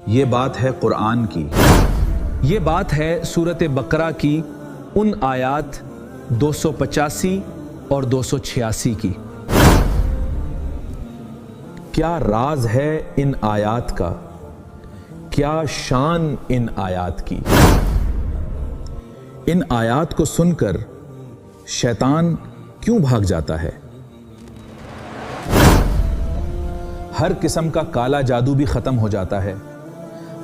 یہ بات ہے قرآن کی، یہ بات ہے سورۃ بقرہ کی ان آیات 285 اور 286 کی۔ کیا راز ہے ان آیات کا، کیا شان ان آیات کی۔ ان آیات کو سن کر شیطان کیوں بھاگ جاتا ہے؟ ہر قسم کا کالا جادو بھی ختم ہو جاتا ہے،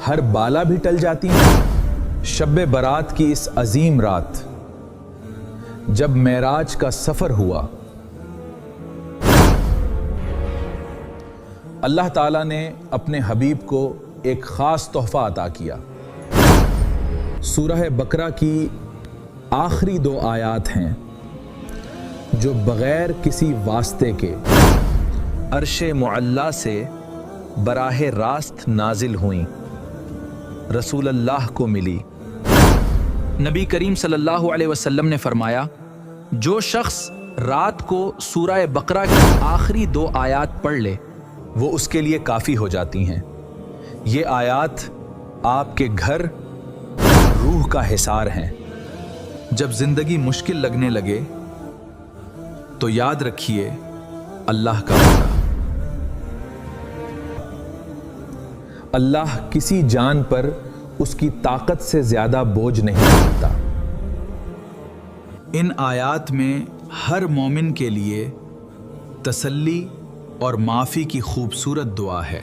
ہر بالا بھی ٹل جاتی ہے۔ شب برات کی اس عظیم رات جب معراج کا سفر ہوا، اللہ تعالیٰ نے اپنے حبیب کو ایک خاص تحفہ عطا کیا۔ سورہ بقرہ کی آخری 2 آیات ہیں جو بغیر کسی واسطے کے عرش معلی سے براہ راست نازل ہوئیں، رسول اللہ کو ملی۔ نبی کریم صلی اللہ علیہ وسلم نے فرمایا، جو شخص رات کو سورہ بقرہ کی آخری 2 آیات پڑھ لے وہ اس کے لیے کافی ہو جاتی ہیں۔ یہ آیات آپ کے گھر روح کا حصار ہیں۔ جب زندگی مشکل لگنے لگے تو یاد رکھیے اللہ کا وعدہ۔ اللہ کسی جان پر اس کی طاقت سے زیادہ بوجھ نہیں ڈالتا۔ ان آیات میں ہر مومن کے لیے تسلی اور معافی کی خوبصورت دعا ہے۔